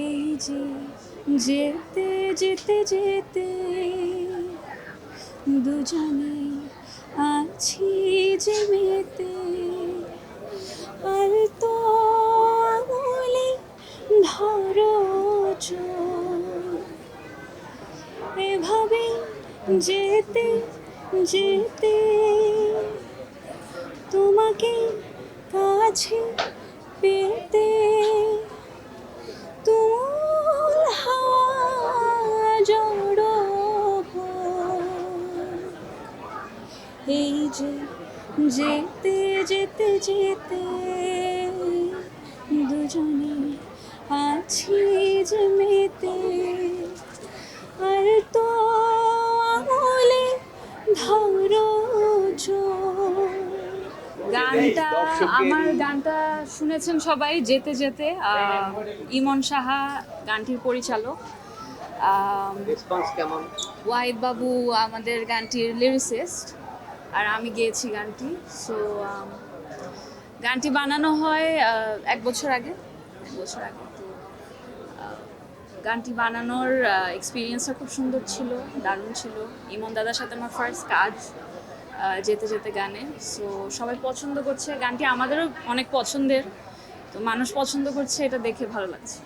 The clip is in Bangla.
এই যে যেতে যেতে যেতে দুজনে আছি যে মেতে, আর তো আঙুলে ধরো চোখ, এভাবে যেতে যেতে তোমাকে কাছে পেতে, তুমুল হাওয়া জড়ো হয়। এই যে যেতে যেতে যেতে দুজনে আছি যে মেতে, আর তো আঙুলে ধরো চোখ। গানটা আমার গানটা শুনেছেন সবাই, যেতে যেতে। ইমন সাহা গানটির পরিচালক, রেসপন্স কেমন? ওয়াহিদ বাবু আমাদের গানটির লিরিসিস্ট, আর আমি গেয়েছি গানটি। সো গানটি বানানো হয় 1 বছর আগে। তো গানটি বানানোর এক্সপিরিয়েন্সটা খুব সুন্দর ছিল, দারুণ ছিল। ইমন দাদার সাথে আমার ফার্স্ট কাজ যেতে যেতে গানে। সো সবাই পছন্দ করছে গানটি, আমাদেরও অনেক পছন্দের। তো মানুষ পছন্দ করছে, এটা দেখে ভালো লাগছে।